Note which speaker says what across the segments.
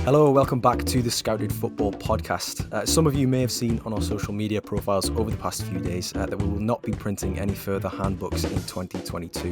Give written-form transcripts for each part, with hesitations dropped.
Speaker 1: Hello, welcome back to the Scouted Football Podcast. Some of you may have seen on our social media profiles over the past few days that we will not be printing any further handbooks in 2022.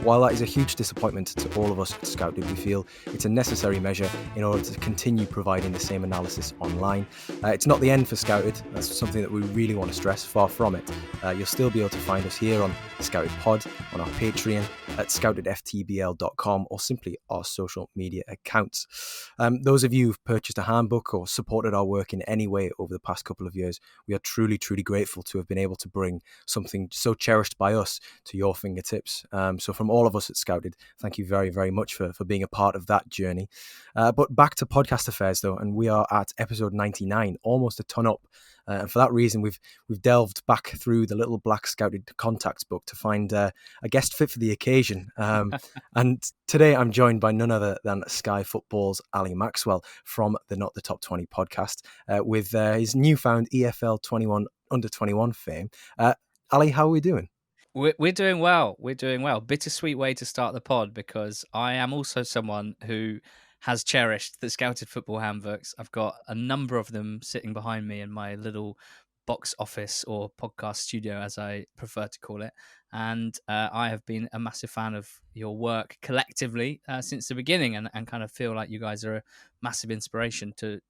Speaker 1: While that is a huge disappointment to all of us at Scouted, we feel it's a necessary measure in order to continue providing the same analysis online. It's not the end for Scouted. That's something that we really want to stress, far from it. You'll still be able to find us here on Scouted Pod, on our Patreon, at scoutedftbl.com, or simply our social media accounts. Those of you who've purchased a handbook or supported our work in any way over the past couple of years, we are truly, truly grateful to have been able to bring something so cherished by us to your fingertips. So from all of us at Scouted, thank you very, very much for being a part of that journey. But back to podcast affairs though, and we are at episode 99, almost a ton up. And for that reason, we've delved back through the little black Scouted contacts book to find a guest fit for the occasion. And today I'm joined by none other than Sky Football's Ali Maxwell from the Not the Top 20 podcast with his newfound EFL 21 Under-21 fame. Ali, how are we doing?
Speaker 2: We're doing well. We're doing well. Bittersweet way to start the pod because I am also someone who has cherished the Scouted Football handbooks. I've got a number of them sitting behind me in my little box office or podcast studio, as I prefer to call it. And I have been a massive fan of your work collectively since the beginning and kind of feel like you guys are a massive inspiration to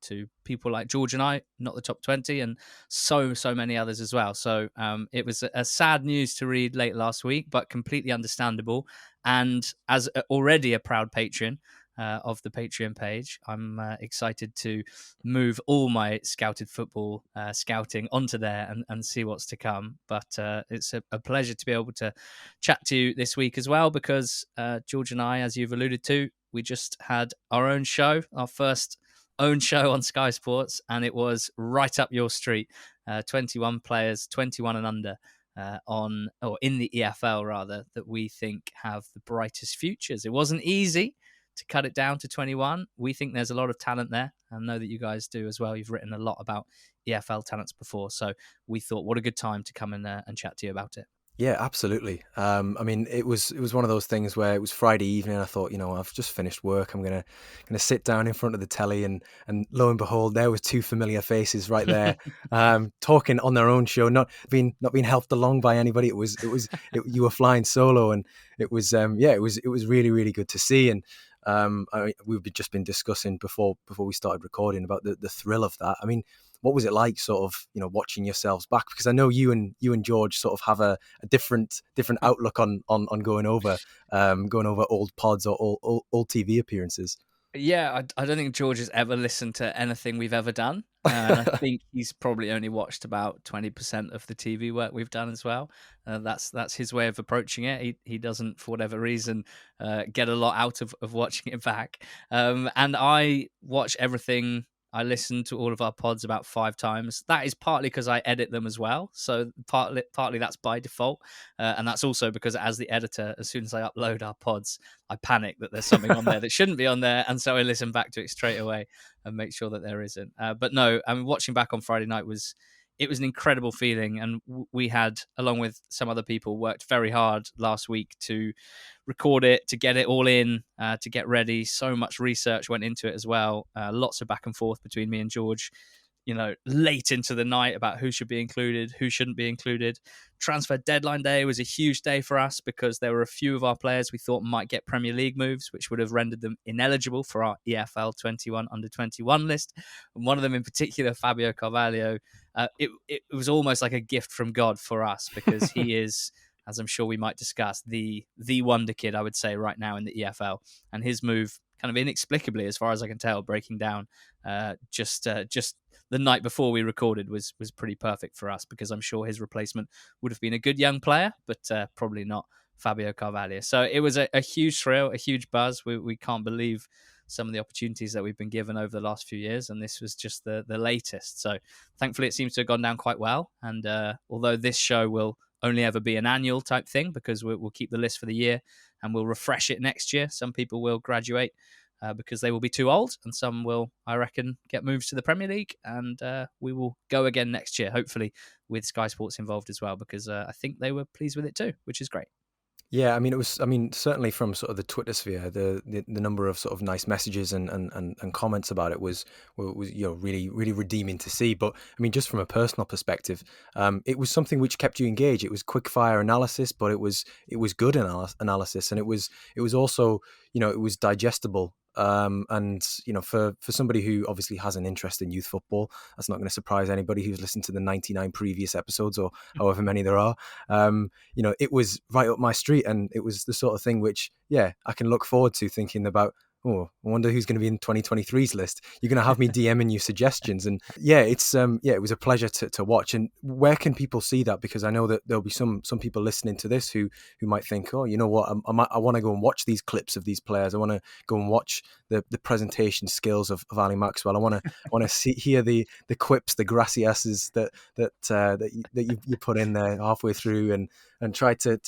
Speaker 2: people like George and I, Not the Top 20, and so many others as well. So it was a sad news to read late last week, but completely understandable. And as already a proud patron of the Patreon page, I'm excited to move all my Scouted Football scouting onto there and see what's to come. But it's a pleasure to be able to chat to you this week as well, because George and I, as you've alluded to, we just had our own show, our first own show on Sky Sports, and it was right up your street. 21 players, 21 and under, in the EFL rather, that we think have the brightest futures. It wasn't easy to cut it down to 21. We think there's a lot of talent there, and know that you guys do as well. You've written a lot about EFL talents before, so we thought what a good time to come in there and chat to you about it.
Speaker 1: Yeah, absolutely. I mean, it was one of those things where it was Friday evening. I thought, I've just finished work. I'm gonna sit down in front of the telly, and lo and behold, there was two familiar faces right there, talking on their own show, not being helped along by anybody. You were flying solo, and it was really, really good to see. And we've just been discussing before we started recording about the thrill of that. I mean, what was it like, sort of, watching yourselves back? Because I know you and George sort of have a different outlook on going over old pods or old TV appearances.
Speaker 2: Yeah, I don't think George has ever listened to anything we've ever done. And I think he's probably only watched about 20% of the TV work we've done as well. That's his way of approaching it. He doesn't, for whatever reason, get a lot out of watching it back. And I watch everything. I listen to all of our pods about 5 times. That is partly because I edit them as well. So partly that's by default. And that's also because as the editor, as soon as I upload our pods, I panic that there's something on there that shouldn't be on there. And so I listen back to it straight away and make sure that there isn't. But no, I mean, watching back on Friday night was an incredible feeling. And we had, along with some other people, worked very hard last week to record it, to get it all in, to get ready. So much research went into it as well. Lots of back and forth between me and George, late into the night about who should be included, who shouldn't be included. Transfer deadline day was a huge day for us because there were a few of our players we thought might get Premier League moves, which would have rendered them ineligible for our EFL 21 Under-21 list. And one of them in particular, Fábio Carvalho, it was almost like a gift from God for us because he is, as I'm sure we might discuss, the wonder kid, I would say, right now in the EFL. And his move, kind of inexplicably, as far as I can tell, breaking down just the night before we recorded was pretty perfect for us because I'm sure his replacement would have been a good young player, but probably not Fábio Carvalho. So it was a huge thrill, a huge buzz. We can't believe some of the opportunities that we've been given over the last few years, and this was just the latest. So thankfully it seems to have gone down quite well, and although this show will only ever be an annual type thing because we'll keep the list for the year and we'll refresh it next year. Some people will graduate because they will be too old, and some will, I reckon, get moves to the Premier League, and we will go again next year, hopefully with Sky Sports involved as well, because I think they were pleased with it too, which is great.
Speaker 1: Yeah, I mean, it was. I mean, certainly from sort of the Twitter sphere, the number of sort of nice messages and comments about it was really redeeming to see. But I mean, just from a personal perspective, it was something which kept you engaged. It was quick fire analysis, but it was good analysis, and it was also, it was digestible. And for somebody who obviously has an interest in youth football, that's not going to surprise anybody who's listened to the 99 previous episodes or however many there are. It was right up my street, and it was the sort of thing which, yeah, I can look forward to thinking about. Oh, I wonder who's going to be in 2023's list. You're going to have me DMing you suggestions, and yeah, it was a pleasure to watch. And where can people see that? Because I know that there'll be some people listening to this who might think, oh, you know what, I want to go and watch these clips of these players. I want to go and watch the presentation skills of Ali Maxwell. I want to hear the quips, the grassy asses that you put in there halfway through, and try to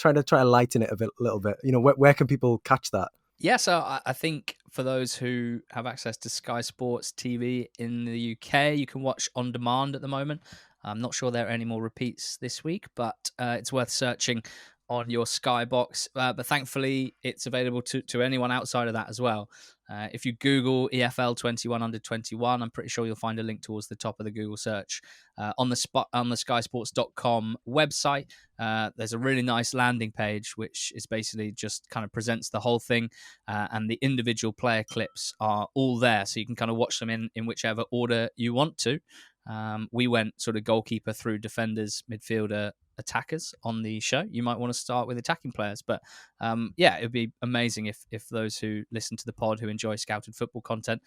Speaker 1: lighten it little bit. Where can people catch that?
Speaker 2: Yeah, so I think for those who have access to Sky Sports TV in the UK, you can watch on demand at the moment. I'm not sure there are any more repeats this week, but it's worth searching on your Sky box. But thankfully, it's available to anyone outside of that as well. If you Google EFL 21 Under-21, I'm pretty sure you'll find a link towards the top of the Google search. On the skysports.com website, there's a really nice landing page, which is basically just kind of presents the whole thing, and the individual player clips are all there, so you can kind of watch them in whichever order you want to. We went sort of goalkeeper through defenders, midfielder, attackers on the show. You might want to start with attacking players, but it would be amazing if those who listen to the pod, who enjoy scouted football content,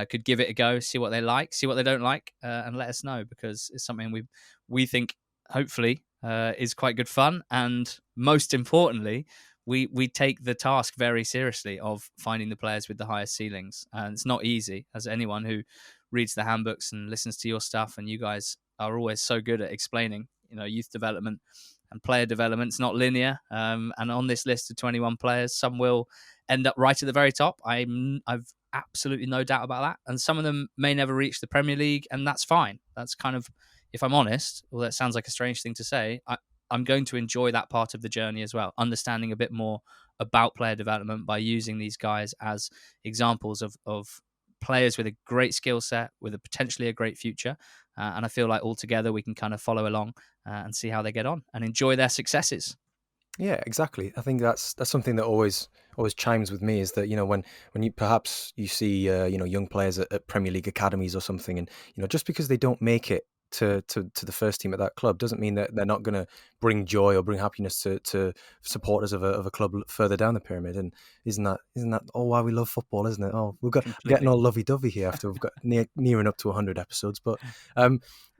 Speaker 2: could give it a go, see what they like, see what they don't like, and let us know, because it's something we think hopefully is quite good fun, and most importantly, we take the task very seriously of finding the players with the highest ceilings, and it's not easy, as anyone who reads the handbooks and listens to your stuff, and you guys are always so good at explaining, youth development and player development. It's not linear, and on this list of 21 players, some will end up right at the very top. I've absolutely no doubt about that, and some of them may never reach the Premier League, and that's fine. That's kind of, if I'm honest, well, that sounds like a strange thing to say, I'm going to enjoy that part of the journey as well, understanding a bit more about player development by using these guys as examples of players with a great skill set, with a potentially a great future. And I feel like all together we can kind of follow along and see how they get on and enjoy their successes.
Speaker 1: Yeah, exactly. I think that's something that always chimes with me, is that when you perhaps you see young players at Premier League academies or something, and just because they don't make it to the first team at that club doesn't mean that they're not going to bring joy or bring happiness to supporters of a club further down the pyramid. And isn't that all why we love football, isn't it? Oh, we're getting all lovey dovey here after we've got nearing up to 100 episodes, but.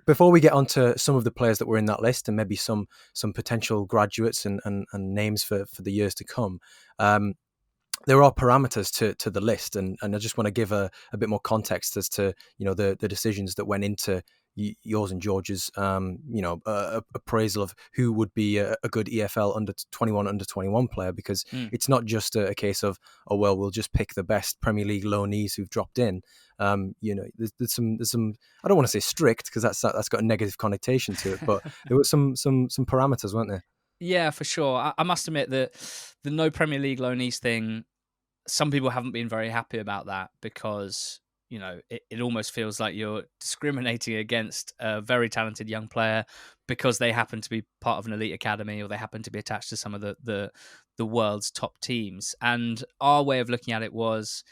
Speaker 1: Before we get on to some of the players that were in that list, and maybe some potential graduates and names for the years to come, there are parameters to the list, and I just want to give a bit more context as to the decisions that went into yours and George's appraisal of who would be a good EFL under-21 player, because it's not just a case of, oh well, we'll just pick the best Premier League loanees who've dropped in. There's some I don't want to say strict, because that's got a negative connotation to it, but there were some parameters, weren't there?
Speaker 2: Yeah, for sure. I must admit that the no Premier League loanees thing, some people haven't been very happy about that, because it almost feels like you're discriminating against a very talented young player because they happen to be part of an elite academy, or they happen to be attached to some of the world's top teams. And our way of looking at it was,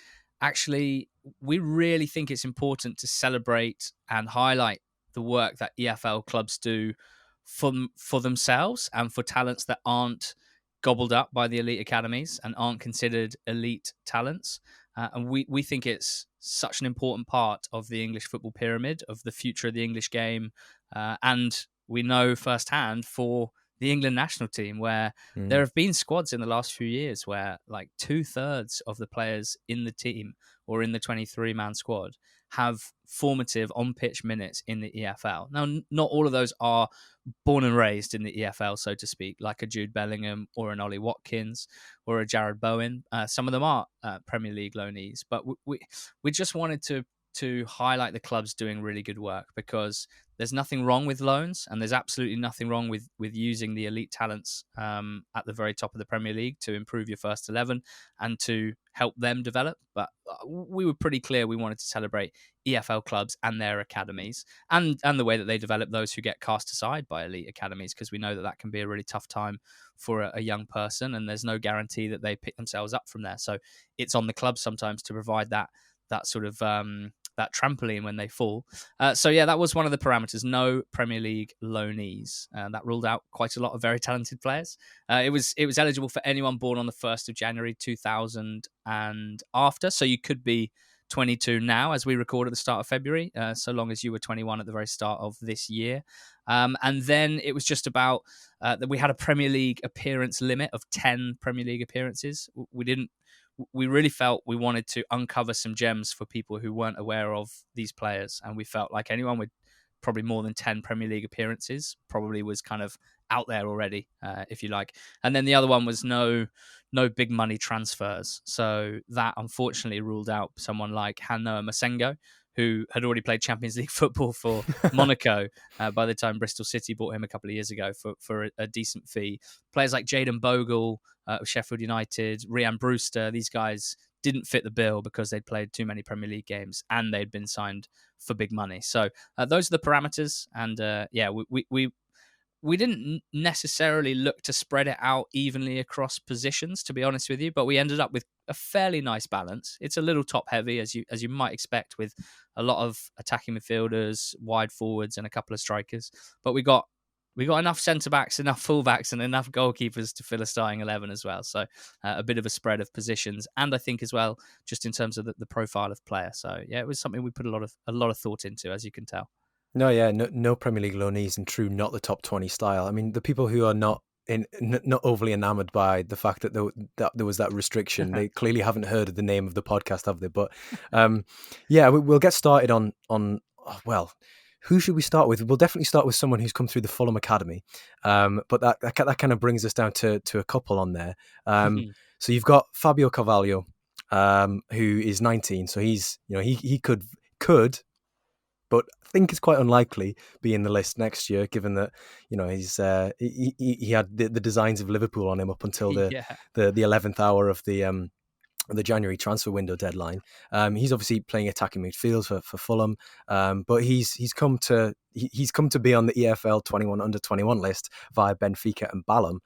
Speaker 2: actually, we really think it's important to celebrate and highlight the work that EFL clubs do for themselves and for talents that aren't gobbled up by the elite academies and aren't considered elite talents. And we think it's such an important part of the English football pyramid, of the future of the English game. And we know firsthand for the England national team, where there have been squads in the last few years where like 2/3 of the players in the team or in the 23-man squad have formative on-pitch minutes in the EFL. Now, not all of those are born and raised in the EFL, so to speak, like a Jude Bellingham or an Ollie Watkins or a Jared Bowen. Some of them are Premier League loanees, but we just wanted to to highlight the clubs doing really good work, because there's nothing wrong with loans, and there's absolutely nothing wrong with using the elite talents at the very top of the Premier League to improve your first 11 and to help them develop. But we were pretty clear we wanted to celebrate EFL clubs and their academies, and the way that they develop those who get cast aside by elite academies, because we know that can be a really tough time for a young person, and there's no guarantee that they pick themselves up from there. So it's on the club sometimes to provide that sort of that trampoline when they fall. So yeah, that was one of the parameters. No Premier League loanees. That ruled out quite a lot of very talented players. It was eligible for anyone born on the 1st of January 2000 and after. So you could be 22 now, as we record at the start of February, so long as you were 21 at the very start of this year. And then it was just about that we had a Premier League appearance limit of 10 Premier League appearances. We really felt we wanted to uncover some gems for people who weren't aware of these players. And we felt like anyone with probably more than 10 Premier League appearances probably was kind of out there already, if you like. And then the other one was no big money transfers. So that unfortunately ruled out someone like Hanno Masengo, who had already played Champions League football for Monaco by the time Bristol City bought him a couple of years ago for a decent fee. Players like Jayden Bogle of Sheffield United, Rhian Brewster, these guys didn't fit the bill because they'd played too many Premier League games and they'd been signed for big money. So those are the parameters. And we didn't necessarily look to spread it out evenly across positions, to be honest with you, but we ended up with a fairly nice balance. It's a little top heavy, as you might expect, with a lot of attacking midfielders, wide forwards, and a couple of strikers. But we got enough centre backs, enough fullbacks, and enough goalkeepers to fill a starting 11 as well. So a bit of a spread of positions, and I think as well, just in terms of the profile of player. So yeah, it was something we put a lot of thought into, as you can tell.
Speaker 1: No Premier League loanees, and true, not the top 20 style. I mean, the people who are not overly enamored by the fact that there was that restriction, they clearly haven't heard of the name of the podcast, have they? But we'll get started on well, who should we start with? We'll definitely start with someone who's come through the Fulham Academy, but that kind of brings us down to a couple on there. So you've got Fábio Carvalho, who is 19, so he's he could, but I think it's quite unlikely be in the list next year, given that he's he had the designs of Liverpool on him up until the 11th hour of the January transfer window deadline. He's obviously playing attacking midfield for Fulham, but he's come to be on the EFL 21 Under-21 list via Benfica and Balham.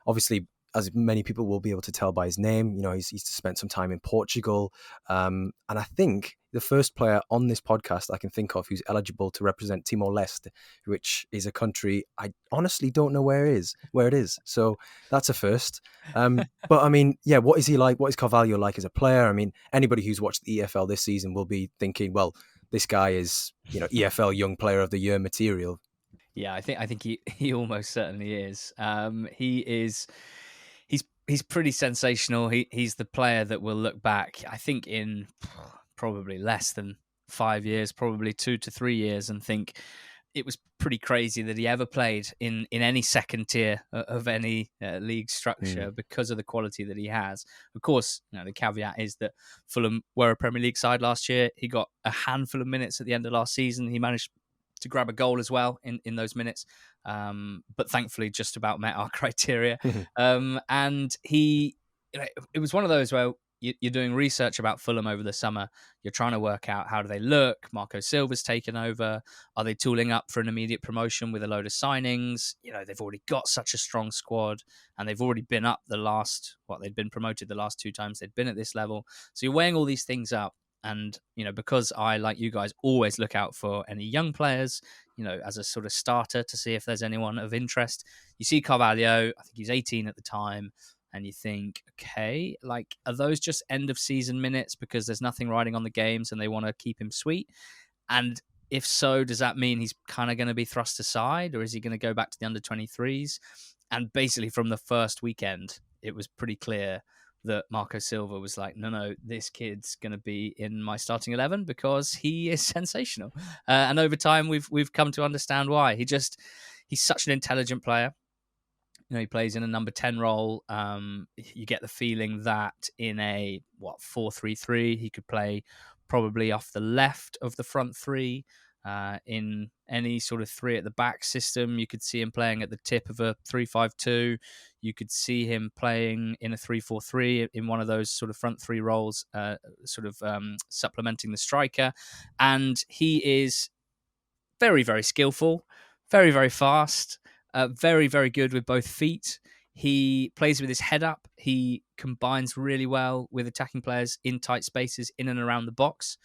Speaker 1: Obviously, as many people will be able to tell by his name, he's spent some time in Portugal, and I think the first player on this podcast I can think of who's eligible to represent Timor-Leste, which is a country I honestly don't know where it is. So that's a first. But I mean, yeah, what is he like? What is Carvalho like as a player? I mean, anybody who's watched the EFL this season will be thinking, well, this guy is, EFL Young Player of the Year material.
Speaker 2: Yeah, I think he almost certainly is. He's pretty sensational. He's the player that will look back, I think, in probably less than 5 years, probably 2 to 3 years, and think it was pretty crazy that he ever played in any second tier of any league structure because of the quality that he has. Of course, the caveat is that Fulham were a Premier League side last year. He got a handful of minutes at the end of last season. He managed to grab a goal as well in those minutes, but thankfully just about met our criteria. And it was one of those where you're doing research about Fulham over the summer. You're trying to work out, how do they look? Marco Silva's taken over. Are they tooling up for an immediate promotion with a load of signings? They've already got such a strong squad, and they've already been up they'd been promoted the last 2 times they'd been at this level. So you're weighing all these things up. And, because I, like you guys, always look out for any young players, as a sort of starter to see if there's anyone of interest. You see Carvalho, I think he's 18 at the time, and you think, okay, are those just end of season minutes because there's nothing riding on the games and they want to keep him sweet? And if so, does that mean he's kind of going to be thrust aside, or is he going to go back to the under-23s? And basically from the first weekend, it was pretty clear that Marco Silva was like, no, this kid's going to be in my starting 11 because he is sensational. And over time, we've come to understand why. He's such an intelligent player. He plays in a number 10 role. You get the feeling that in a 4-3-3, he could play probably off the left of the front three. In any sort of three at the back system, you could see him playing at the tip of a 3-5-2. You could see him playing in a 3-4-3 in one of those sort of front three roles, supplementing the striker. And he is very, very skillful, very, very fast, very, very good with both feet. He plays with his head up. He combines really well with attacking players in tight spaces in and around the box.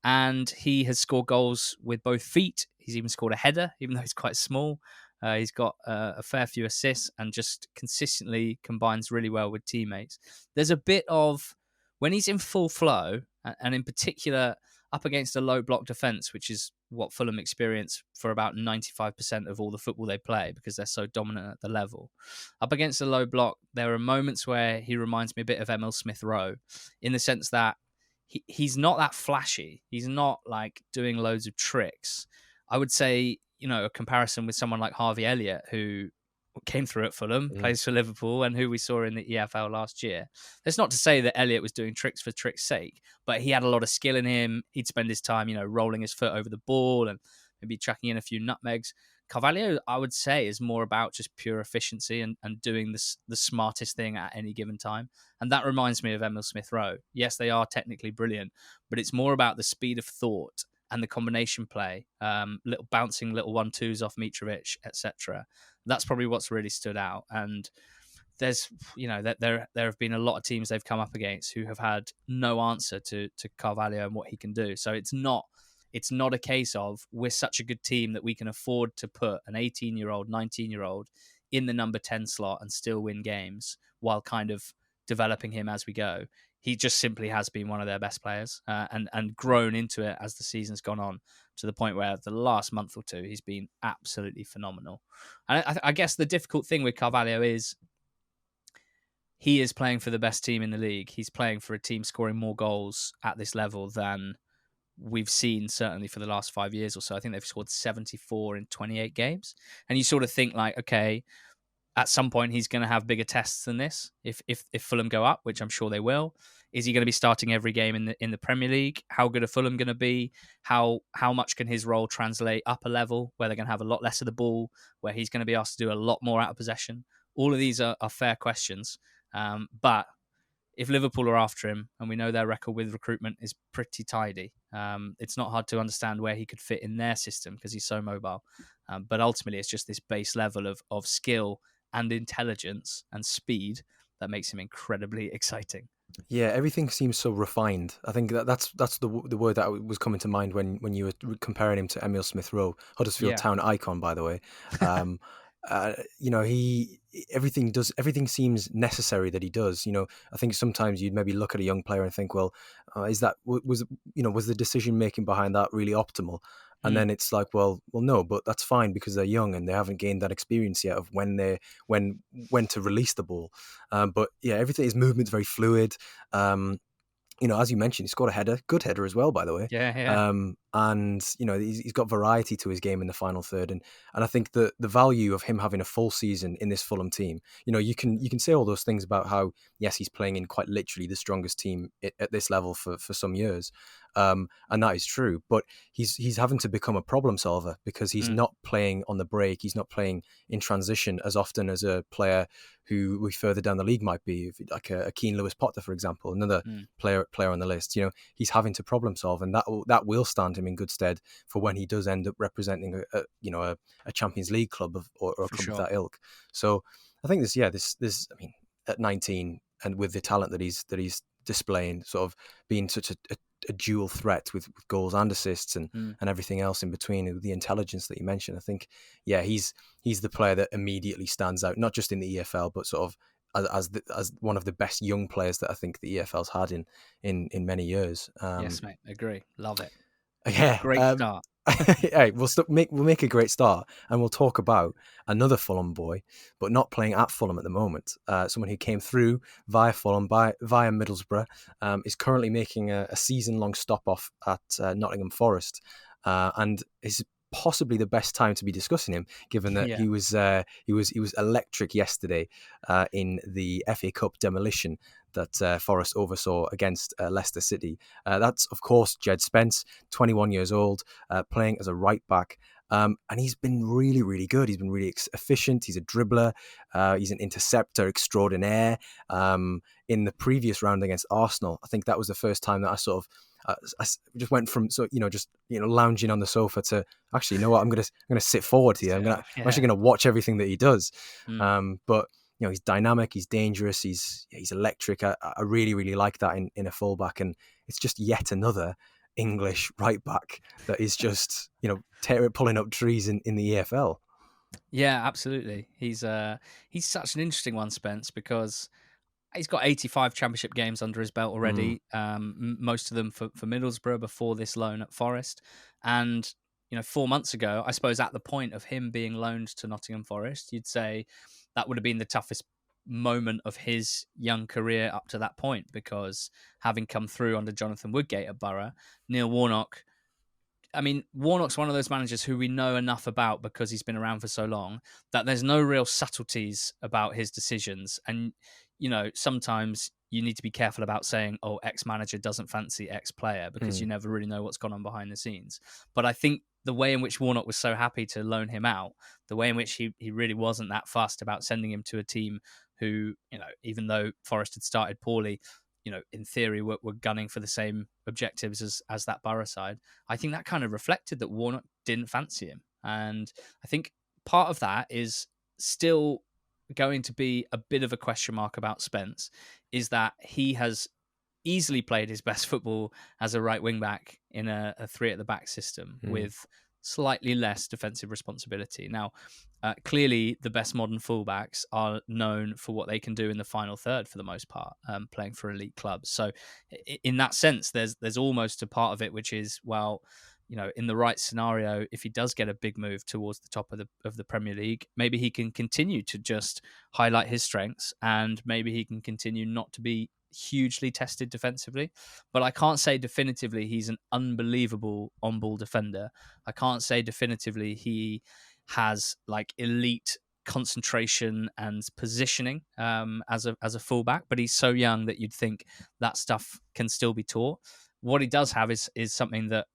Speaker 2: And he has scored goals with both feet. He's even scored a header, even though he's quite small. He's got a fair few assists and just consistently combines really well with teammates. There's a bit of, when he's in full flow, and in particular up against a low block defence, which is what Fulham experience for about 95% of all the football they play because they're so dominant at the level. Up against a low block, there are moments where he reminds me a bit of Emil Smith-Rowe in the sense that he's not that flashy. He's not like doing loads of tricks. I would say, a comparison with someone like Harvey Elliott, who came through at Fulham, plays for Liverpool, and who we saw in the EFL last year. That's not to say that Elliott was doing tricks for tricks' sake, but he had a lot of skill in him. He'd spend his time, rolling his foot over the ball and maybe chucking in a few nutmegs. Carvalho, I would say, is more about just pure efficiency and doing the smartest thing at any given time. And that reminds me of Emil Smith-Rowe. Yes, they are technically brilliant, but it's more about the speed of thought and the combination play, little 1-2s off Mitrovic, etc. That's probably what's really stood out. And there's, there have been a lot of teams they've come up against who have had no answer to Carvalho and what he can do. So it's not a case of we're such a good team that we can afford to put an 18-year-old, 19-year-old in the number 10 slot and still win games while kind of developing him as we go. He just simply has been one of their best players and grown into it as the season's gone on, to the point where the last month or two, he's been absolutely phenomenal. And I guess the difficult thing with Carvalho is he is playing for the best team in the league. He's playing for a team scoring more goals at this level than we've seen certainly for the last 5 years or so. I think they've scored 74 in 28 games. And you sort of think like, okay, at some point he's going to have bigger tests than this. If Fulham go up, which I'm sure they will, is he going to be starting every game in the Premier League? How good are Fulham going to be? How much can his role translate up a level where they're going to have a lot less of the ball, where he's going to be asked to do a lot more out of possession? All of these are fair questions. But if Liverpool are after him, and we know their record with recruitment is pretty tidy, it's not hard to understand where he could fit in their system because he's so mobile. But ultimately, it's just this base level of skill and intelligence and speed that makes him incredibly exciting.
Speaker 1: Yeah, everything seems so refined. I think that's the word that was coming to mind when you were comparing him to Emil Smith-Rowe, Huddersfield Town icon, by the way. Everything seems necessary that he does. I think sometimes you'd maybe look at a young player and think, well, was the decision making behind that really optimal? And then it's like, well, no, but that's fine because they're young and they haven't gained that experience yet of when to release the ball. But yeah, everything, his movement's very fluid. As you mentioned, he scored a header, good header as well, by the way.
Speaker 2: Yeah.
Speaker 1: And he's got variety to his game in the final third, and I think the value of him having a full season in this Fulham team. You can say all those things about how yes, he's playing in quite literally the strongest team at this level for some years, and that is true. But he's having to become a problem solver because he's not playing on the break. He's not playing in transition as often as a player who we further down the league might be, like a Keane Lewis Potter, for example, another player on the list. He's having to problem solve, and that will stand him in good stead for when he does end up representing a Champions League club or a club of that ilk. So I think this I mean, at 19 and with the talent that he's displaying, sort of being such a dual threat with goals and assists and everything else in between, with the intelligence that you mentioned, I think he's the player that immediately stands out, not just in the EFL but sort of as one of the best young players that I think the EFL's had in many years.
Speaker 2: Yes, mate, agree, love it.
Speaker 1: Yeah,
Speaker 2: great start.
Speaker 1: Hey, we'll make a great start, and we'll talk about another Fulham boy, but not playing at Fulham at the moment. Someone who came through via Fulham, via Middlesbrough, is currently making a season-long stop off at Nottingham Forest, and is possibly the best time to be discussing him, given that he was electric yesterday in the FA Cup demolition that Forest oversaw against Leicester City. That's, of course, Jed Spence, 21 years old, playing as a right back. And he's been really, really good. He's been really efficient. He's a dribbler. He's an interceptor extraordinaire. In the previous round against Arsenal, I think that was the first time that I sort of I just went from lounging on the sofa to actually, you know what, I'm gonna sit forward here. I'm actually gonna watch everything that he does. But he's dynamic, he's dangerous, he's electric. I really, really like that in a fullback, and it's just yet another English right back that is just pulling up trees in the EFL.
Speaker 2: Yeah, absolutely. He's such an interesting one, Spence, because he's got 85 championship games under his belt already. Most of them for Middlesbrough before this loan at Forest. And 4 months ago, I suppose at the point of him being loaned to Nottingham Forest, you'd say that would have been the toughest moment of his young career up to that point, because having come through under Jonathan Woodgate at Borough, Neil Warnock. I mean, Warnock's one of those managers who we know enough about because he's been around for so long that there's no real subtleties about his decisions. And, sometimes you need to be careful about saying, oh, X manager doesn't fancy X player, because you never really know what's gone on behind the scenes. But I think the way in which Warnock was so happy to loan him out, the way in which he really wasn't that fussed about sending him to a team who, even though Forest had started poorly, in theory, were gunning for the same objectives as that Borough side. I think that kind of reflected that Warnock didn't fancy him. And I think part of that is still going to be a bit of a question mark about Spence, is that he has easily played his best football as a right wing back in a three at the back system with slightly less defensive responsibility. Now, clearly the best modern fullbacks are known for what they can do in the final third for the most part, playing for elite clubs. So in that sense, there's almost a part of it which is, well, in the right scenario, if he does get a big move towards the top of the Premier League, maybe he can continue to just highlight his strengths, and maybe he can continue not to be hugely tested defensively. But I can't say definitively he's an unbelievable on-ball defender. I can't say definitively he has like elite concentration and positioning as a fullback, but he's so young that you'd think that stuff can still be taught. What he does have is something that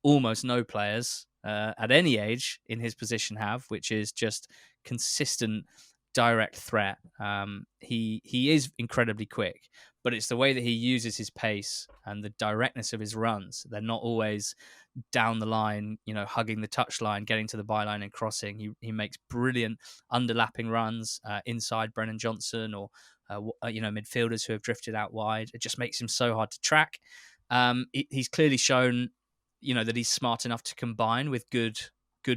Speaker 2: almost no players at any age in his position have, which is just consistent direct threat. He is incredibly quick, but it's the way that he uses his pace and the directness of his runs. They're not always down the line, hugging the touchline, getting to the byline and crossing. He makes brilliant underlapping runs inside Brennan Johnson or midfielders who have drifted out wide. It just makes him so hard to track. He's clearly shown that he's smart enough to combine with good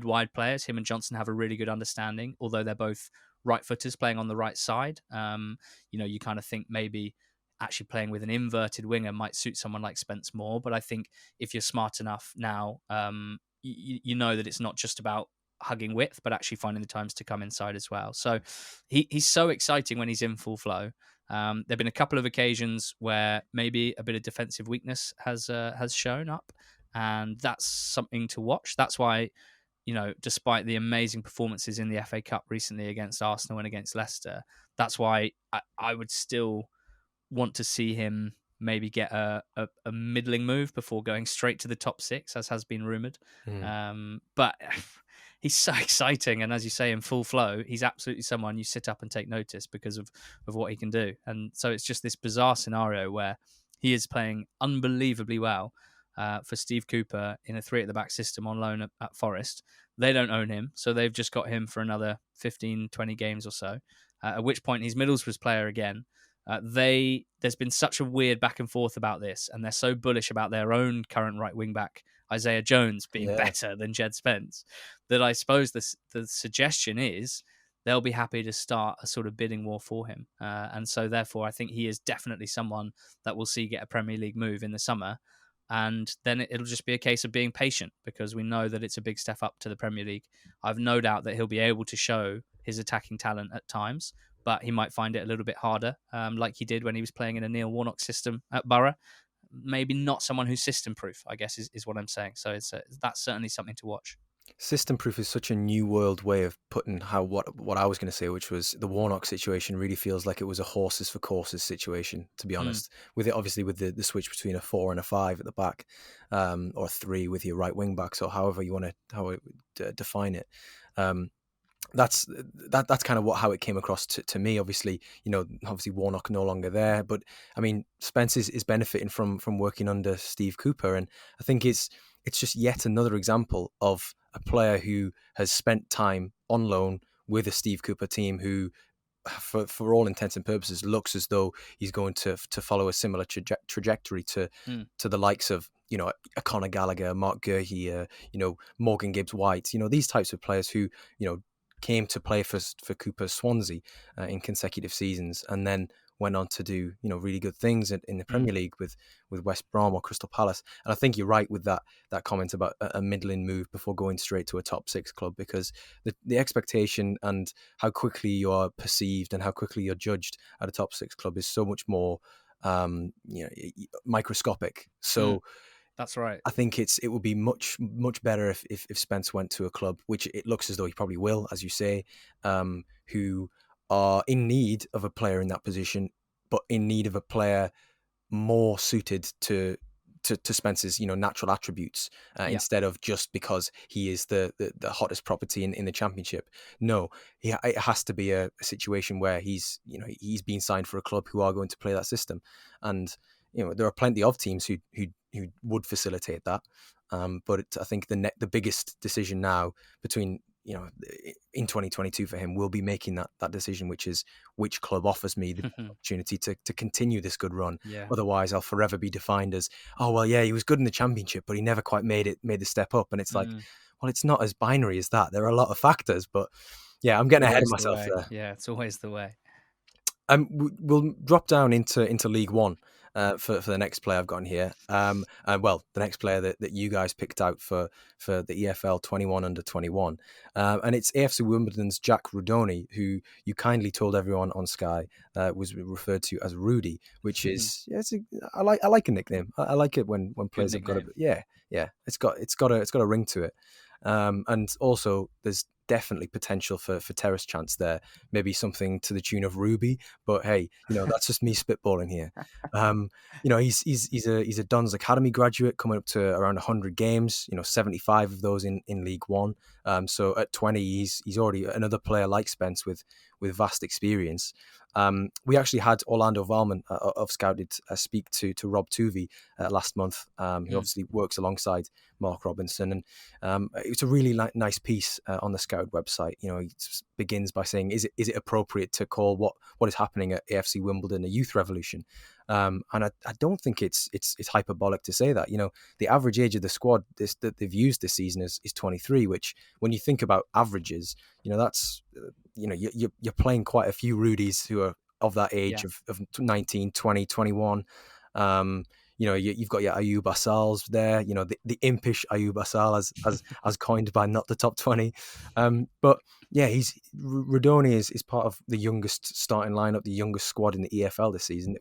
Speaker 2: wide players. Him and Johnson have a really good understanding, although they're both right footers playing on the right side. You kind of think maybe actually playing with an inverted winger might suit someone like Spence more. But I think if you're smart enough now, you know that it's not just about hugging width, but actually finding the times to come inside as well. So he's so exciting when he's in full flow. There've been a couple of occasions where maybe a bit of defensive weakness has shown up, and that's something to watch. That's why, despite the amazing performances in the FA Cup recently against Arsenal and against Leicester, that's why I would still want to see him maybe get a middling move before going straight to the top six, as has been rumoured. But he's so exciting, and as you say, in full flow, he's absolutely someone you sit up and take notice because of what he can do. And so it's just this bizarre scenario where he is playing unbelievably well for Steve Cooper in a three at the back system on loan at Forest. They don't own him, so they've just got him for another 15, 20 games or so, at which point he's Middlesbrough's player again. There's been such a weird back and forth about this, and they're so bullish about their own current right wing back, Isaiah Jones, being better than Jed Spence, that I suppose the suggestion is they'll be happy to start a sort of bidding war for him. And so therefore, I think he is definitely someone that we'll see get a Premier League move in the summer. And then it'll just be a case of being patient, because we know that it's a big step up to the Premier League. I've no doubt that he'll be able to show his attacking talent at times, but he might find it a little bit harder, like he did when he was playing in a Neil Warnock system at Borough. Maybe not someone who's system-proof, I guess, is what I'm saying. So that's certainly something to watch.
Speaker 1: System proof is such a new world way of putting what I was going to say, which was the Warnock situation really feels like it was a horses for courses situation, to be honest. With it, obviously, with the switch between a 4 and a 5 at the back, or a 3 with your right wing backs, or however you want to define it. That's kind of how it came across to me. Obviously, obviously Warnock no longer there, but I mean, Spence is benefiting from working under Steve Cooper, and I think it's just yet another example of a player who has spent time on loan with a Steve Cooper team who, for all intents and purposes, looks as though he's going to follow a similar trajectory to the likes of a Conor Gallagher, Mark Guehi, Morgan Gibbs White, these types of players who came to play for Cooper's Swansea in consecutive seasons, and then went on to do really good things in the Premier League with West Brom or Crystal Palace. And I think you're right with that comment about a middling move before going straight to a top 6 club, because the expectation and how quickly you are perceived and how quickly you're judged at a top 6 club is so much more microscopic. So
Speaker 2: that's right.
Speaker 1: I think it would be much better if Spence went to a club, which it looks as though he probably will, as you say, who are in need of a player in that position, but in need of a player more suited to Spence's natural attributes, instead of just because he is the hottest property in the Championship. No, it has to be a situation where he's being signed for a club who are going to play that system, and there are plenty of teams who would facilitate that. But I think the biggest decision now between in 2022 for him will be making that decision, which is which club offers me the opportunity to continue this good run.
Speaker 2: Yeah.
Speaker 1: Otherwise, I'll forever be defined as, oh well, yeah, he was good in the Championship, but he never quite made the step up. And it's like, well, it's not as binary as that. There are a lot of factors, but yeah, I'm getting ahead of myself there.
Speaker 2: Yeah, it's always the way.
Speaker 1: We'll drop down into League One for the next player I've got in here. The next player that you guys picked out for the EFL 21 Under-21, and it's AFC Wimbledon's Jack Rudoni, who you kindly told everyone on Sky was referred to as Rudy, which is I like a nickname. I like it when players have got it's got a ring to it. And also there's definitely potential for terrace chance there, maybe something to the tune of Ruby, but hey, that's just me spitballing here. He's a Don's Academy graduate, coming up to around 100 games, 75 of those in League One. So at 20, he's already another player like Spence with vast experience. We actually had Orlando Valman of Scouted speak to Rob Tuvey last month, who obviously works alongside Mark Robinson, and it's a really nice piece on the Scouted website. He begins by saying, is it appropriate to call what is happening at AFC Wimbledon a youth revolution? And I don't think it's hyperbolic to say that. The average age of the squad that they've used this season is 23, which, when you think about averages, that's you're playing quite a few Rudies who are of that age of 19, 20, 21. You've got your Ayub Assals there, the impish Ayub Assal as coined by Not the Top 20. But yeah, Rudoni is part of the youngest starting lineup, the youngest squad in the EFL this season.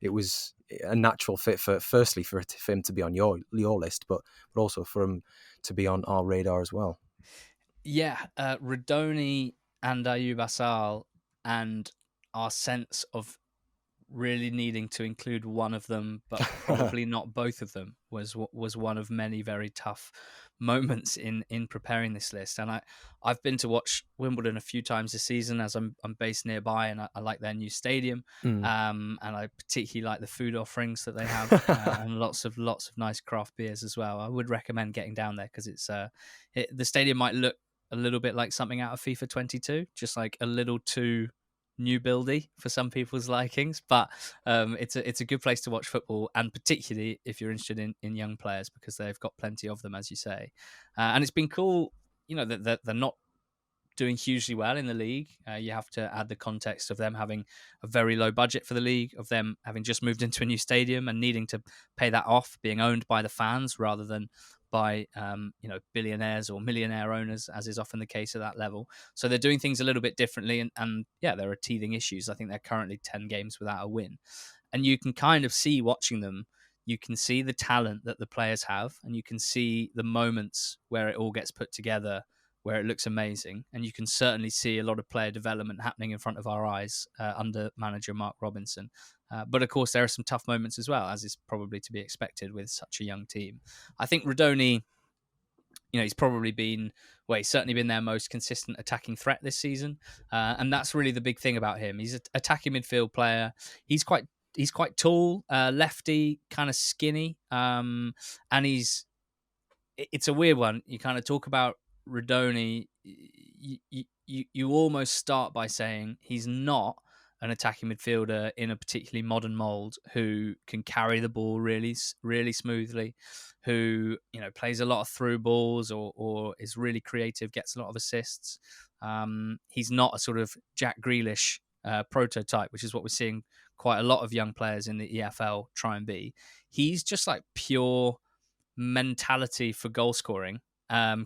Speaker 1: It was a natural fit for him to be on your list, but also for him to be on our radar as well.
Speaker 2: Yeah, Rudoni and Ayub Assal, and our sense of really needing to include one of them, but probably not both of them, was one of many very tough moments in preparing this list. And I've been to watch Wimbledon a few times this season, as I'm based nearby, and I like their new stadium. And I particularly like the food offerings that they have, and lots of nice craft beers as well. I would recommend getting down there, because the stadium might look a little bit like something out of FIFA 22, just like a little too new buildy for some people's likings, but it's a good place to watch football, and particularly if you're interested in young players, because they've got plenty of them, as you say. And it's been cool, that they're not doing hugely well in the league. You have to add the context of them having a very low budget for the league, of them having just moved into a new stadium and needing to pay that off, being owned by the fans rather than by billionaires or millionaire owners, as is often the case at that level. So they're doing things a little bit differently, and there are teething issues. I think they're currently 10 games without a win, and you can kind of see, watching them, you can see the talent that the players have, and you can see the moments where it all gets put together, where it looks amazing. And you can certainly see a lot of player development happening in front of our eyes under manager Mark Robinson. But of course, there are some tough moments as well, as is probably to be expected with such a young team. I think Rudoni, he's probably been, he's certainly been their most consistent attacking threat this season. And that's really the big thing about him. He's an attacking midfield player. He's quite tall, lefty, kind of skinny. And it's a weird one. You kind of talk about Rudoni. You almost start by saying he's not an attacking midfielder in a particularly modern mold who can carry the ball really, really smoothly, who plays a lot of through balls or is really creative, gets a lot of assists. He's not a sort of Jack Grealish prototype, which is what we're seeing quite a lot of young players in the EFL try and be. He's just like pure mentality for goal scoring,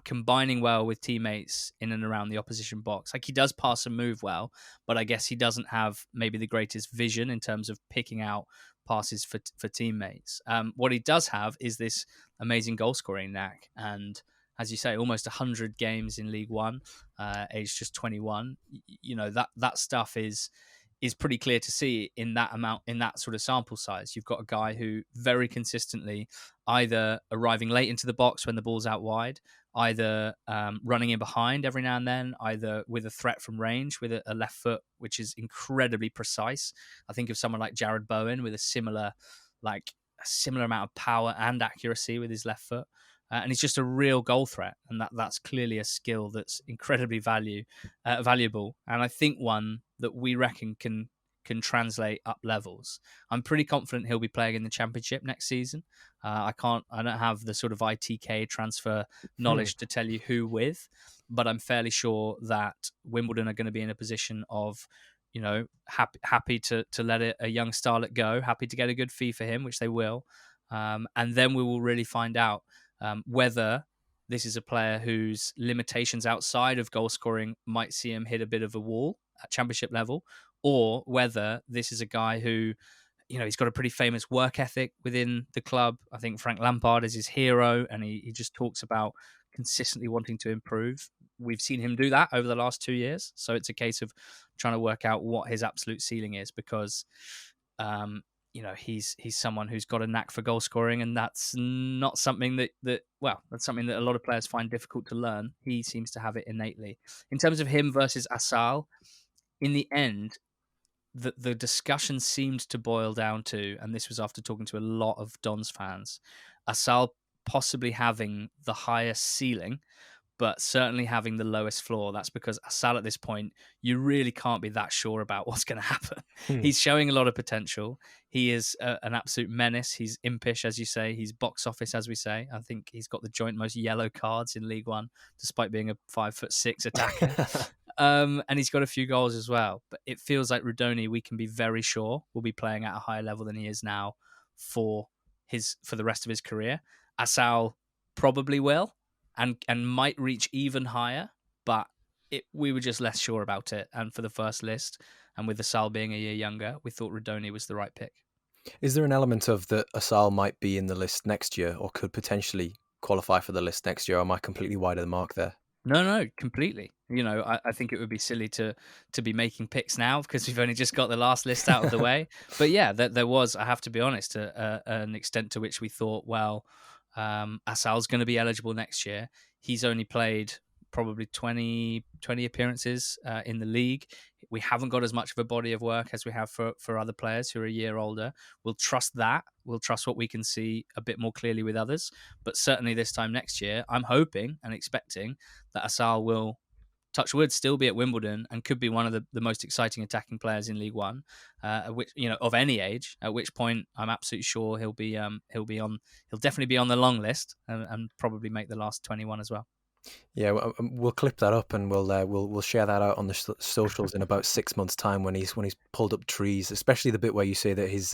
Speaker 2: combining well with teammates in and around the opposition box. Like, he does pass and move well, but I guess he doesn't have maybe the greatest vision in terms of picking out passes for teammates. What he does have is this amazing goal scoring knack, and as you say, almost 100 games in League One, aged just 21. That stuff is pretty clear to see in that amount, in that sort of sample size. You've got a guy who very consistently either arriving late into the box when the ball's out wide, either running in behind every now and then, either with a threat from range with a left foot, which is incredibly precise. I think of someone like Jared Bowen with a similar amount of power and accuracy with his left foot. And he's just a real goal threat, and that's clearly a skill that's incredibly valuable, and I think one that we reckon can translate up levels. I'm pretty confident he'll be playing in the Championship next season. I don't have the sort of ITK transfer knowledge to tell you who with, but I'm fairly sure that Wimbledon are going to be in a position of, happy to let a young starlet go, happy to get a good fee for him, which they will, and then we will really find out whether this is a player whose limitations outside of goal scoring might see him hit a bit of a wall at Championship level, or whether this is a guy who, he's got a pretty famous work ethic within the club. I think Frank Lampard is his hero, and he just talks about consistently wanting to improve. We've seen him do that over the last 2 years, so it's a case of trying to work out what his absolute ceiling is, because he's someone who's got a knack for goal scoring, and that's not something that's something that a lot of players find difficult to learn. He seems to have it innately. In terms of him versus Asal, in the end, the discussion seemed to boil down to, and this was after talking to a lot of Don's fans, Asal possibly having the highest ceiling, but certainly having the lowest floor. That's because Asal at this point, you really can't be that sure about what's going to happen. He's showing a lot of potential. He is an absolute menace. He's impish, as you say. He's box office, as we say. I think he's got the joint most yellow cards in League One, despite being a 5'6" attacker. And he's got a few goals as well. But it feels like Rudoni, we can be very sure, will be playing at a higher level than he is now for the rest of his career. Asal probably will, and might reach even higher, but we were just less sure about it. And for the first list, and with Asal being a year younger, we thought Rudoni was the right pick.
Speaker 1: Is there an element of that Asal might be in the list next year, or could potentially qualify for the list next year? Or am I completely wide of the mark there?
Speaker 2: No, completely. I think it would be silly to be making picks now, because we've only just got the last list out of the way. But yeah, there was, I have to be honest, an extent to which we thought, well, Asal's going to be eligible next year. He's only played probably 20 appearances in the league. We haven't got as much of a body of work as we have for other players who are a year older. We'll trust that. We'll trust what we can see a bit more clearly with others. But certainly this time next year, I'm hoping and expecting that Asal will, touch wood, still be at Wimbledon and could be one of the most exciting attacking players in League One, which of any age. At which point, I'm absolutely sure he'll definitely be on the long list and probably make the last 21 as well.
Speaker 1: Yeah, we'll clip that up and we'll share that out on the socials in about 6 months' time when he's pulled up trees. Especially the bit where you say that he's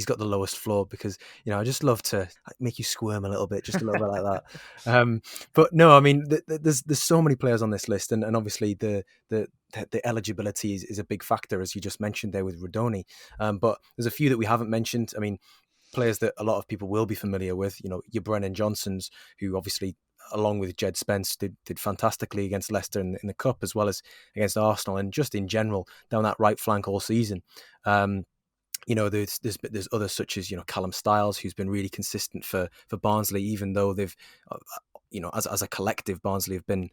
Speaker 1: got the lowest floor, because I just love to make you squirm a little bit, just a little bit like that. But no, I mean there's so many players on this list, and obviously the eligibility is a big factor, as you just mentioned there with Rudoni. But there's a few that we haven't mentioned. I mean, players that a lot of people will be familiar with. You know, your Brennan Johnsons, who obviously, along with Jed Spence, did fantastically against Leicester in the Cup, as well as against Arsenal, and just in general down that right flank all season. You know, there's others such as, you know, Callum Styles, who's been really consistent for Barnsley, even though they've, you know, as a collective, Barnsley have been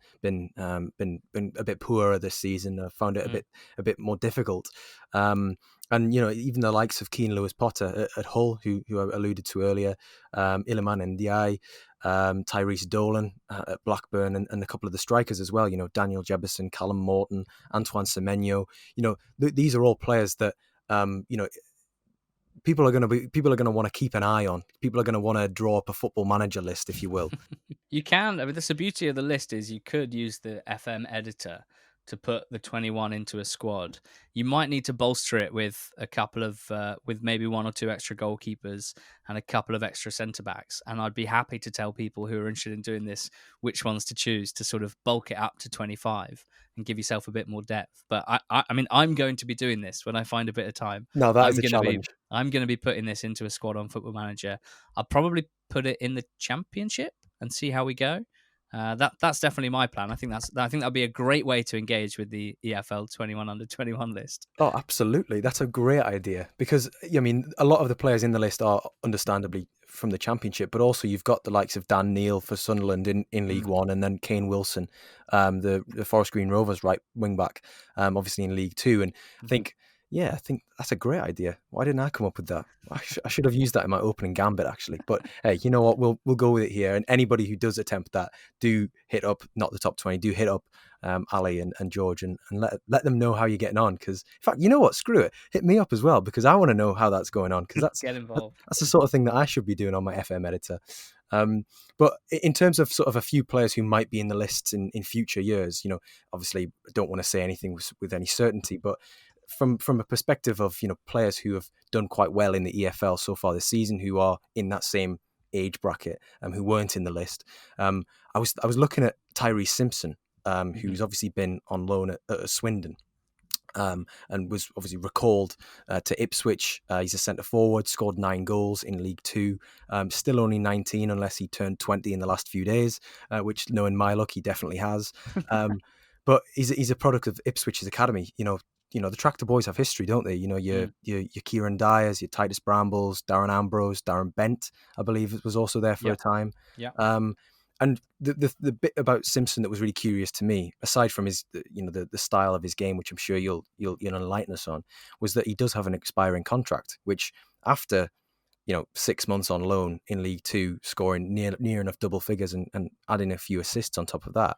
Speaker 1: a bit poorer this season. I found it a bit more difficult. And, you know, even the likes of Keane Lewis Potter at Hull, who I alluded to earlier, Iliman Ndiaye, Tyrese Dolan at Blackburn, and a couple of the strikers as well. You know, Daniel Jebison, Callum Morton, Antoine Semenyo. You know, these are all players that, you know, people are going to want to keep an eye on. People are going to want to draw up a Football Manager list, if you will.
Speaker 2: You can. I mean, that's the beauty of the list, is you could use the FM editor to put the 21 into a squad. You might need to bolster it with a couple of, with maybe one or two extra goalkeepers and a couple of extra centre backs. And I'd be happy to tell people who are interested in doing this which ones to choose to sort of bulk it up to 25 and give yourself a bit more depth. But I mean, I'm going to be doing this when I find a bit of time.
Speaker 1: Now that is a challenge.
Speaker 2: I'm going to be putting this into a squad on Football Manager. I'll probably put it in the Championship and see how we go. That's definitely my plan. I think that'll be a great way to engage with the EFL 21 Under-21 list.
Speaker 1: Oh, absolutely. That's a great idea, because, I mean, a lot of the players in the list are understandably from the Championship, but also you've got the likes of Dan Neil for Sunderland in League One, and then Kane Wilson, the Forest Green Rovers right wing back, obviously in League Two. And I think that's a great idea. Why didn't I come up with that? I should have used that in my opening gambit, actually. But hey, you know what? We'll go with it here. And anybody who does attempt that, do hit up, not the top 20, do hit up Ali and George, and let them know how you're getting on. Because, in fact, you know what? Screw it. Hit me up as well, because I want to know how that's going on. Because
Speaker 2: Get involved.
Speaker 1: That's the sort of thing that I should be doing on my FM editor. But in terms of sort of a few players who might be in the lists in future years, you know, obviously I don't want to say anything with any certainty, but from a perspective of, you know, players who have done quite well in the EFL so far this season, who are in that same age bracket, who weren't in the list, I was looking at Tyreece Simpson, who's obviously been on loan at Swindon, and was obviously recalled to Ipswich. He's a centre forward, scored 9 goals in League Two, still only 19 unless he turned 20 in the last few days, which, knowing my luck, he definitely has. But he's a product of Ipswich's academy. You know, the Tractor Boys have history, don't they? You know, your Kieran Dyers, your Titus Brambles, Darren Ambrose, Darren Bent, I believe, was also there for a time.
Speaker 2: Yeah.
Speaker 1: And the bit about Simpson that was really curious to me, aside from his, you know, the style of his game, which I'm sure you'll enlighten us on, was that he does have an expiring contract, which after, you know, 6 months on loan in League Two, scoring near enough double figures and adding a few assists on top of that,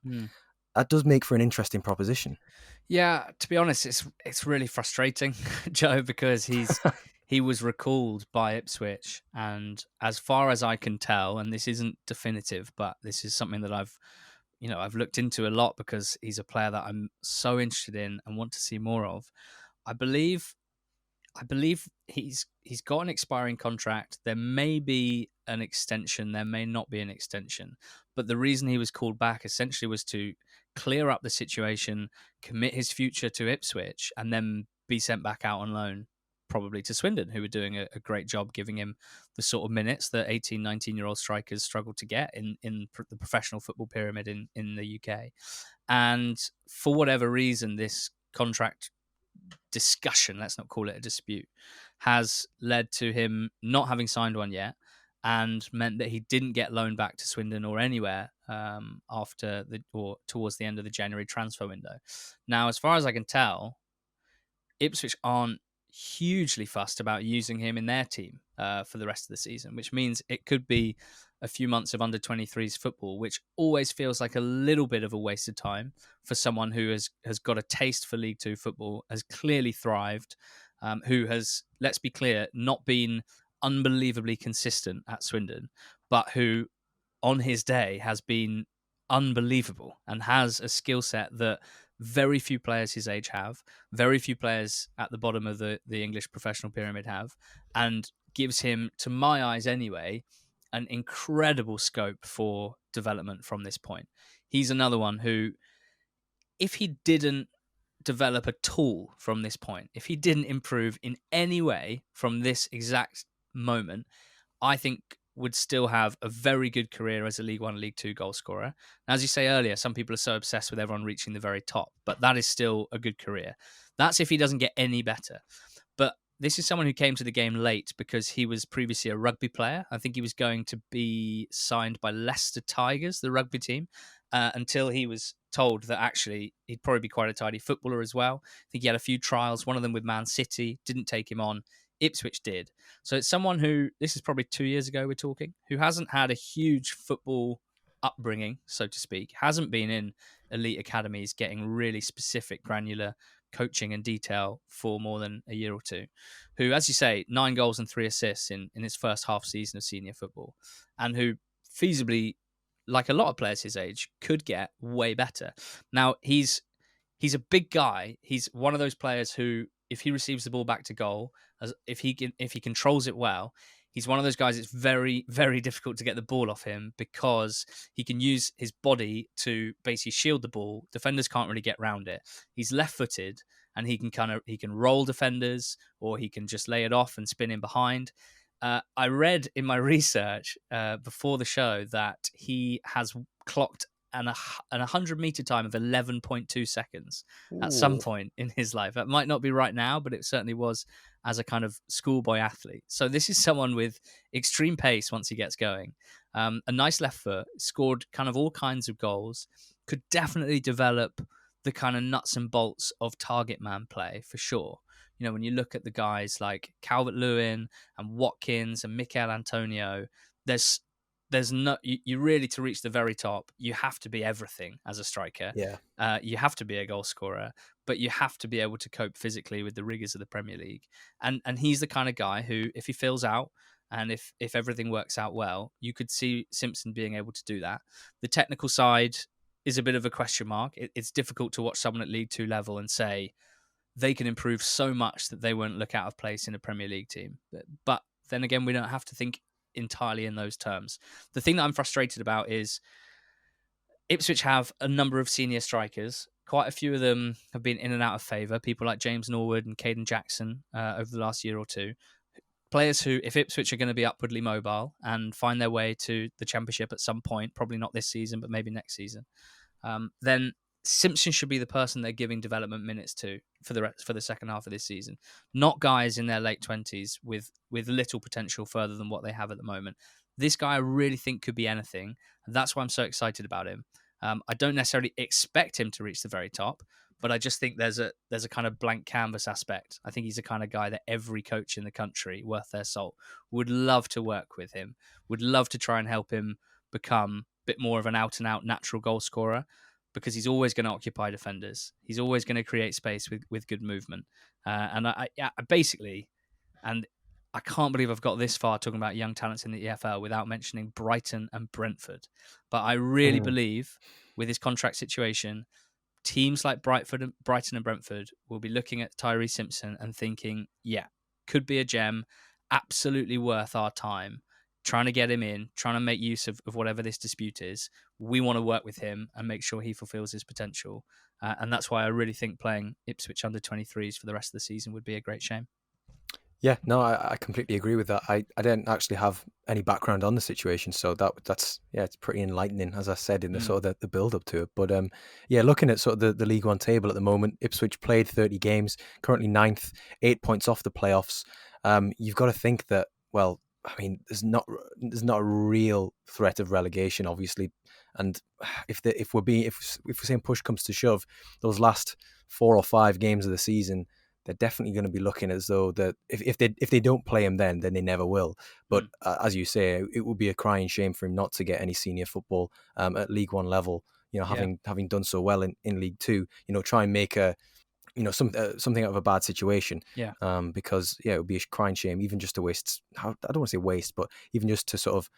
Speaker 1: that does make for an interesting proposition.
Speaker 2: Yeah, to be honest, it's really frustrating, Joe, because he was recalled by Ipswich, and as far as I can tell, and this isn't definitive, but this is something that I've looked into a lot because he's a player that I'm so interested in and want to see more of. I believe he's got an expiring contract. There may be an extension, there may not be an extension, but the reason he was called back essentially was to clear up the situation, commit his future to Ipswich, and then be sent back out on loan, probably to Swindon, who were doing a great job giving him the sort of minutes that 18, 19-year-old strikers struggle to get in the professional football pyramid in the UK. And for whatever reason, this contract discussion, let's not call it a dispute, has led to him not having signed one yet, and meant that he didn't get loaned back to Swindon or anywhere towards the end of the January transfer window. Now, as far as I can tell, Ipswich aren't hugely fussed about using him in their team for the rest of the season, which means it could be a few months of under-23s football, which always feels like a little bit of a waste of time for someone who has got a taste for League Two football, has clearly thrived, who has, let's be clear, not been unbelievably consistent at Swindon, but who on his day has been unbelievable and has a skill set that very few players his age have, very few players at the bottom of the English professional pyramid have, and gives him, to my eyes anyway, an incredible scope for development from this point. He's another one who, if he didn't develop a tool from this point, if he didn't improve in any way from this exact moment, I think would still have a very good career as a League One, League Two goal scorer. As you say earlier, some people are so obsessed with everyone reaching the very top, but that is still a good career. That's if he doesn't get any better. But this is someone who came to the game late because he was previously a rugby player. I think he was going to be signed by Leicester Tigers, the rugby team, until he was told that actually he'd probably be quite a tidy footballer as well. I think he had a few trials, one of them with Man City, didn't take him on. Ipswich did. So it's someone who, this is probably 2 years ago we're talking, who hasn't had a huge football upbringing, so to speak, hasn't been in elite academies getting really specific, granular coaching and detail for more than a year or two, who, as you say, 9 goals and 3 assists in his first half season of senior football, and who feasibly, like a lot of players his age, could get way better. Now, he's a big guy. He's one of those players who, if he receives the ball back to goal, if he controls it well, he's one of those guys. It's very, very difficult to get the ball off him because he can use his body to basically shield the ball. Defenders can't really get around it. He's left-footed, and he can roll defenders, or he can just lay it off and spin in behind. I read in my research before the show that he has clocked an 100-meter time of 11.2 seconds at some point in his life. That might not be right now, but it certainly was as a kind of schoolboy athlete. So this is someone with extreme pace once he gets going. A nice left foot, scored kind of all kinds of goals, could definitely develop the kind of nuts and bolts of target man play for sure. You know, when you look at the guys like Calvert-Lewin and Watkins and Mikel Antonio, there's no, you really, to reach the very top, you have to be everything as a striker.
Speaker 1: Yeah.
Speaker 2: You have to be a goal scorer, but you have to be able to cope physically with the rigors of the Premier League. And he's the kind of guy who, if he fills out and if everything works out well, you could see Simpson being able to do that. The technical side is a bit of a question mark. It's difficult to watch someone at League Two level and say they can improve so much that they won't look out of place in a Premier League team. But then again, we don't have to think entirely in those terms. The thing that I'm frustrated about is Ipswich have a number of senior strikers. Quite a few of them have been in and out of favour. People like James Norwood and Caden Jackson over the last year or two. Players who, if Ipswich are going to be upwardly mobile and find their way to the Championship at some point, probably not this season, but maybe next season, then Simpson should be the person they're giving development minutes to for the second half of this season, not guys in their late 20s with little potential further than what they have at the moment. This guy I really think could be anything, and that's why I'm so excited about him. I don't necessarily expect him to reach the very top, but I just think there's a kind of blank canvas aspect. I think he's the kind of guy that every coach in the country, worth their salt, would love to work with him, would love to try and help him become a bit more of an out-and-out natural goal scorer, because he's always going to occupy defenders. He's always going to create space with good movement. And I basically, and I can't believe I've got this far talking about young talents in the EFL without mentioning Brighton and Brentford. But I really believe with his contract situation, teams like Brighton and Brentford will be looking at Tyreece Simpson and thinking, yeah, could be a gem, absolutely worth our time. Trying to get him in, trying to make use of whatever this dispute is. We want to work with him and make sure he fulfills his potential. And that's why I really think playing Ipswich under-23s for the rest of the season would be a great shame.
Speaker 1: Yeah, no, I completely agree with that. I didn't actually have any background on the situation, so that's it's pretty enlightening, as I said, in the sort of the build up to it. But looking at sort of the League One table at the moment, Ipswich played 30 games, currently 9th, 8 points off the playoffs. You've got to think that, well, I mean, there's not a real threat of relegation, obviously, and if we're saying push comes to shove, those last 4 or 5 games of the season, they're definitely going to be looking as though that if they don't play him, then they never will. But as you say, it would be a crying shame for him not to get any senior football at League One level. You know, having done so well in League Two, you know, try and make something out of a bad situation. Because it would be a crying shame, even just to waste. I don't want to say waste, but even just to sort of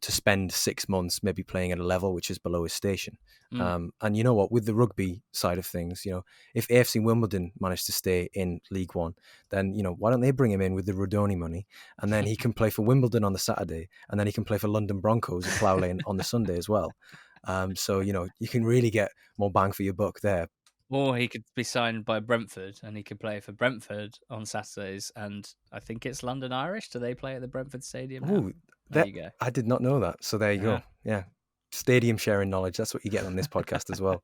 Speaker 1: to spend 6 months maybe playing at a level which is below his station. And you know what, with the rugby side of things, you know, if AFC Wimbledon managed to stay in League One, then, you know, why don't they bring him in with the Rudoni money, and then he can play for Wimbledon on the Saturday, and then he can play for London Broncos at Plough Lane on the Sunday as well. So, you know, you can really get more bang for your buck there.
Speaker 2: Or he could be signed by Brentford and he could play for Brentford on Saturdays. And I think it's London Irish. Do they play at the Brentford Stadium now?
Speaker 1: Oh,
Speaker 2: There
Speaker 1: that
Speaker 2: you go.
Speaker 1: I did not know that. So there you
Speaker 2: Yeah.
Speaker 1: go. Yeah, stadium sharing knowledge. That's what you get on this podcast as well.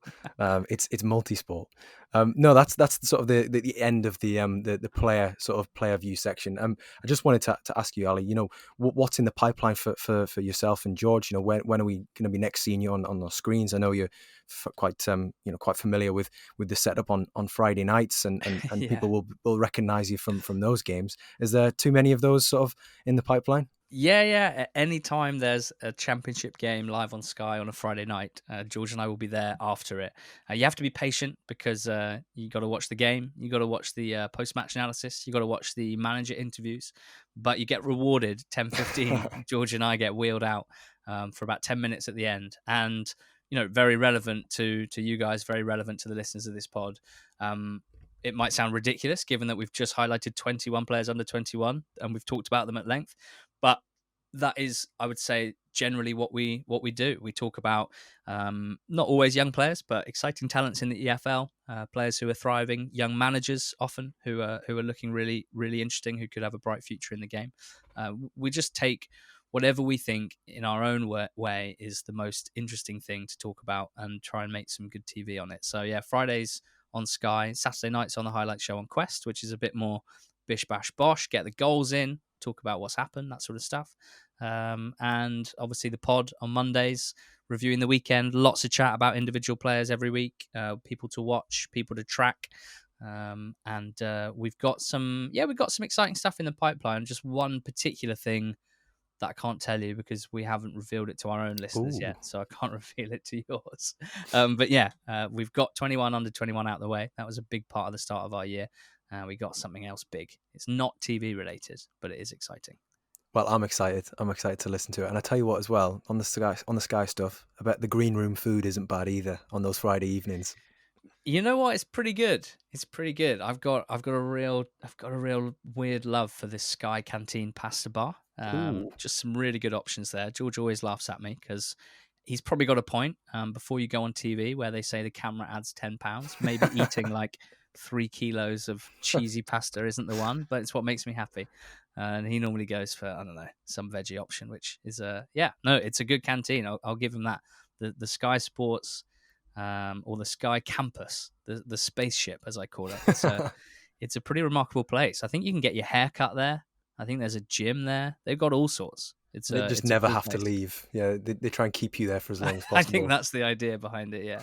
Speaker 1: It's multi-sport. No, that's sort of the end of the player sort of player view section. I just wanted to ask you, Ali. What's in the pipeline for yourself and George? When are we going to be next seeing you on the screens? I know you're quite quite familiar with the setup on Friday nights, and
Speaker 2: Yeah.
Speaker 1: people will recognize you from those games. Is there too many of those sort of in the pipeline?
Speaker 2: Yeah. Anytime there's a championship game live on Sky on a Friday night, George and I will be there after it. You have to be patient because you got to watch the game, you got to watch the post-match analysis, you got to watch the manager interviews, but you get rewarded 10:15. George and I get wheeled out for about 10 minutes at the end, and very relevant to you guys, very relevant to the listeners of this pod. It might sound ridiculous given that we've just highlighted 21 players under 21 and we've talked about them at length, but that is, I would say, generally what we do. We talk about not always young players, but exciting talents in the EFL, players who are thriving, young managers often who are looking really, really interesting, who could have a bright future in the game. We just take whatever we think in our own way is the most interesting thing to talk about and try and make some good TV on it. So yeah, Fridays on Sky, Saturday nights on the highlight show on Quest, which is a bit more bish bash bosh, get the goals in, talk about what's happened, that sort of stuff. And obviously the pod on Mondays, reviewing the weekend, lots of chat about individual players every week, people to watch, people to track. And we've got some exciting stuff in the pipeline. Just one particular thing that I can't tell you because we haven't revealed it to our own listeners yet, so I can't reveal it to yours. But yeah, we've got 21 under 21 out the way. That was a big part of the start of our year. We got something else big. It's not TV related, but it is exciting.
Speaker 1: Well, I'm excited. I'm excited to listen to it. And I tell you what, as well, on the Sky stuff, I bet the green room food isn't bad either on those Friday evenings.
Speaker 2: You know what? It's pretty good. It's pretty good. I've got a real weird love for this Sky Canteen pasta bar. Just some really good options there. George always laughs at me because he's probably got a point. Before you go on TV, where they say the camera adds £10, maybe eating like 3 kilos of cheesy pasta isn't the one, but it's what makes me happy. And he normally goes for, I don't know, some veggie option, which is it's a good canteen. I'll give him that. The Sky Sports. Or the Sky Campus, the spaceship, as I call it. It's a pretty remarkable place. I think you can get your hair cut there. I think there's a gym there. They've got all sorts.
Speaker 1: They just never have to leave. Yeah, they try and keep you there for as long as possible.
Speaker 2: I think that's the idea behind it, yeah.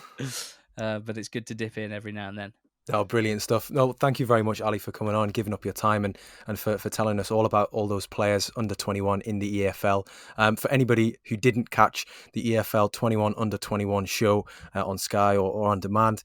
Speaker 2: But it's good to dip in every now and then.
Speaker 1: Oh, brilliant stuff. No, thank you very much, Ali, for coming on, giving up your time and for telling us all about all those players under 21 in the EFL. For anybody who didn't catch the EFL 21 under 21 show on Sky or on demand,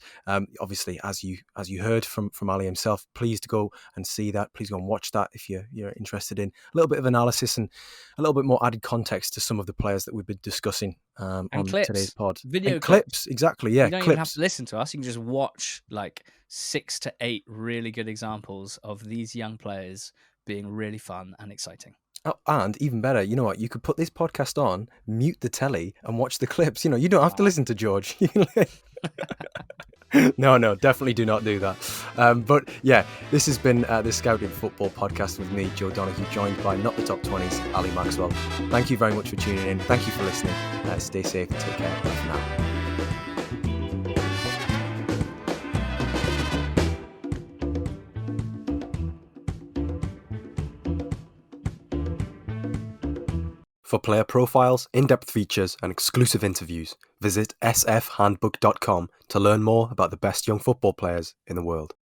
Speaker 1: obviously, as you heard from Ali himself, please to go and see that. Please go and watch that if you're interested in a little bit of analysis and a little bit more added context to some of the players that we've been discussing on
Speaker 2: clips.
Speaker 1: Today's pod.
Speaker 2: Video
Speaker 1: clips, exactly. Yeah,
Speaker 2: you don't
Speaker 1: clips.
Speaker 2: even have to listen to us. You can just watch like 6 to 8 really good examples of these young players being really fun and exciting.
Speaker 1: Oh, and even better, you know what? You could put this podcast on, mute the telly, and watch the clips. You don't have to listen to George. No, definitely do not do that. But yeah, this has been the Scouting Football Podcast with me, Joe Donahue, joined by Not the Top 20's, Ali Maxwell. Thank you very much for tuning in. Thank you for listening. Stay safe and take care. Bye for now. For player profiles, in-depth features and exclusive interviews, visit sfhandbook.com to learn more about the best young football players in the world.